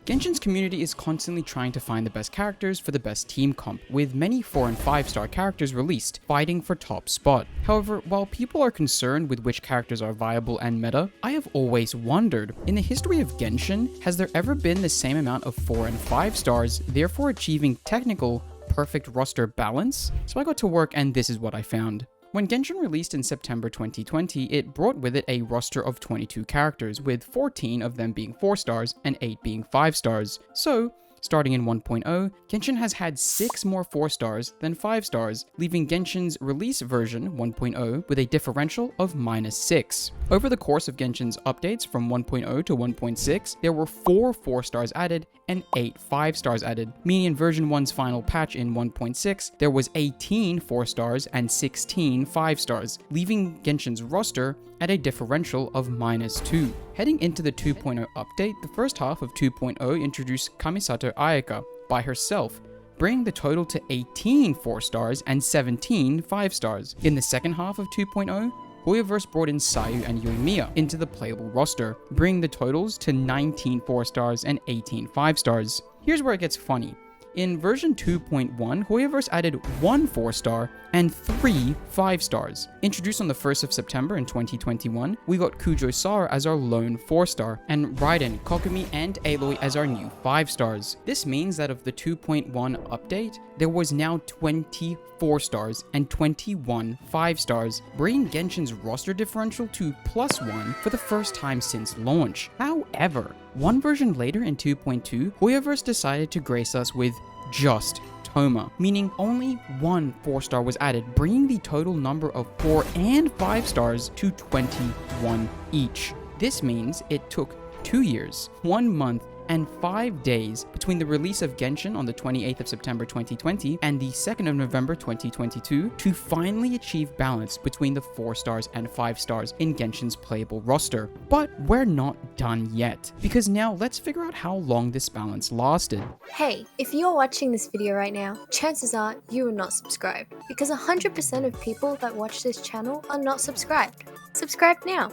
Genshin's community is constantly trying to find the best characters for the best team comp, with many 4 and 5 star characters released, fighting for top spot. However, while people are concerned with which characters are viable and meta, I have always wondered, in the history of Genshin, has there ever been the same amount of 4 and 5 stars, therefore achieving technical, perfect roster balance? So I got to work and this is what I found. When Genshin released in September 2020, it brought with it a roster of 22 characters, with 14 of them being 4 stars and 8 being 5 stars. So, starting in 1.0, Genshin has had 6 more 4 stars than 5 stars, leaving Genshin's release version 1.0 with a differential of -6. Over the course of Genshin's updates from 1.0 to 1.6, there were 4 4 stars added and 8 5 stars added, meaning in version 1's final patch in 1.6, there was 18 4 stars and 16 5 stars, leaving Genshin's roster at a differential of -2. Heading into the 2.0 update, the first half of 2.0 introduced Kamisato Ayaka by herself, bringing the total to 18 4 stars and 17 5 stars. In the second half of 2.0, Hoyoverse brought in Sayu and Yoimiya into the playable roster, bringing the totals to 19 4 stars and 18 5 stars. Here's where it gets funny. In version 2.1, Hoyoverse added 1 4 star and 3 5 stars. Introduced on the 1st of September in 2021, we got Kujo Sara as our lone 4 star, and Raiden, Kokumi, and Aloy as our new 5 stars. This means that of the 2.1 update, there was now 20 4 stars and 21 5 stars, bringing Genshin's roster differential to +1 for the first time since launch. However, one version later in 2.2, Hoyoverse decided to grace us with just Toma, meaning only 1 4 star was added, bringing the total number of 4 and 5 stars to 21 each. This means it took 2 years, 1 month, and 5 days between the release of Genshin on the 28th of September 2020 and the 2nd of November 2022 to finally achieve balance between the 4 stars and 5 stars in Genshin's playable roster. But we're not done yet, because now let's figure out how long this balance lasted. Hey, if you're watching this video right now, chances are you are not subscribed, because 100% of people that watch this channel are not subscribed. Subscribe now.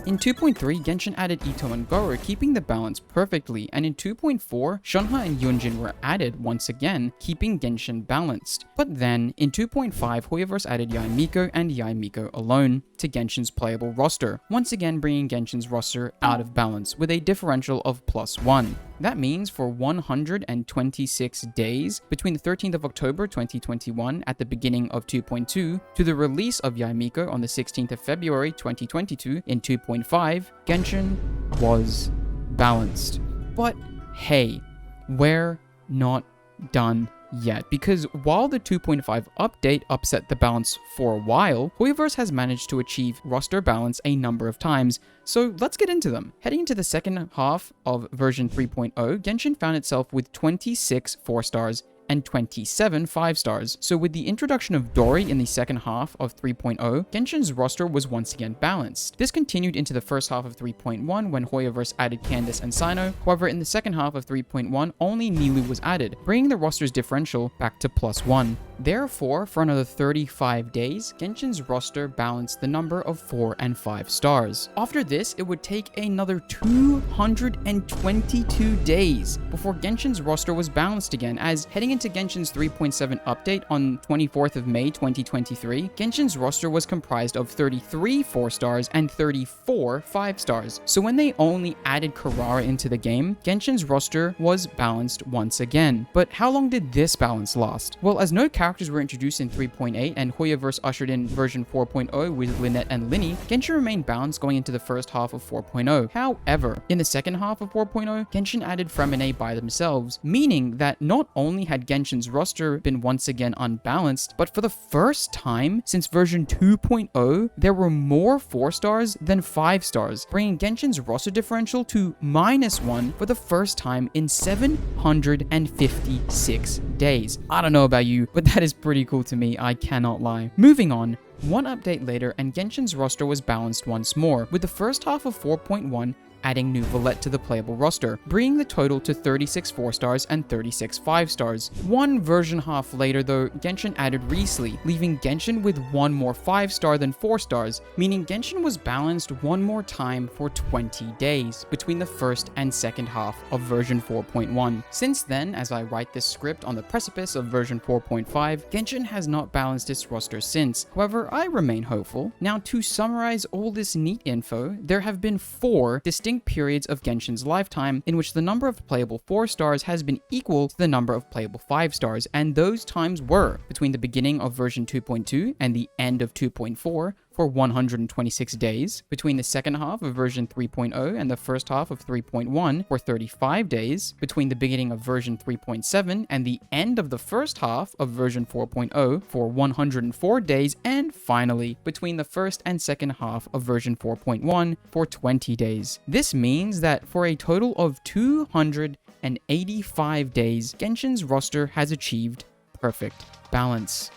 In 2.3, Genshin added Ito and Goro, keeping the balance perfectly, and in 2.4, Shunha and Yunjin were added once again, keeping Genshin balanced. But then, in 2.5, Hoyoverse added Yae Miko and Yae Miko alone to Genshin's playable roster, once again bringing Genshin's roster out of balance with a differential of +1. That means for 126 days, between the 13th of October 2021 at the beginning of 2.2 to the release of Yae Miko on the 16th of February 2022 in 2.5, Genshin was balanced. But hey, we're not done yet, because while the 2.5 update upset the balance for a while, Hoyoverse has managed to achieve roster balance a number of times, so let's get into them. Heading into the second half of version 3.0, Genshin found itself with 26 4 stars and 27 5 stars. So with the introduction of Dori in the second half of 3.0, Genshin's roster was once again balanced. This continued into the first half of 3.1 when Hoyoverse added Candace and Sino. However, in the second half of 3.1, only Nilou was added, bringing the roster's differential back to +1. Therefore, for another 35 days, Genshin's roster balanced the number of 4 and 5 stars. After this, it would take another 222 days before Genshin's roster was balanced again, as heading into Genshin's 3.7 update on 24th of May 2023, Genshin's roster was comprised of 33 4 stars and 34 5 stars. So when they only added Karara into the game, Genshin's roster was balanced once again. But how long did this balance last? Well, as no characters were introduced in 3.8 and Hoyoverse ushered in version 4.0 with Lynette and Linny, Genshin remained balanced going into the first half of 4.0. However, in the second half of 4.0, Genshin added Freminet by themselves, meaning that not only had Genshin's roster been once again unbalanced, but for the first time since version 2.0, there were more 4 stars than 5 stars, bringing Genshin's roster differential to -1 for the first time in 756 days. I don't know about you, but that is pretty cool to me, I cannot lie. Moving on, one update later and Genshin's roster was balanced once more, with the first half of 4.1 adding new Valette to the playable roster, bringing the total to 36 4-stars and 36 5-stars. One version half later though, Genshin added Riesli, leaving Genshin with one more 5-star than 4-stars, meaning Genshin was balanced one more time for 20 days between the first and second half of version 4.1. Since then, as I write this script on the precipice of version 4.5, Genshin has not balanced its roster since. However, I remain hopeful. Now, to summarize all this neat info, there have been 4 distinct periods of Genshin's lifetime in which the number of playable 4-stars has been equal to the number of playable 5-stars, and those times were between the beginning of version 2.2 and the end of 2.4 for 126 days, between the second half of version 3.0 and the first half of 3.1 for 35 days, between the beginning of version 3.7 and the end of the first half of version 4.0 for 104 days, and finally, between the first and second half of version 4.1 for 20 days. This means that for a total of 285 days, Genshin's roster has achieved perfect balance.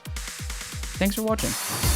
Thanks for watching.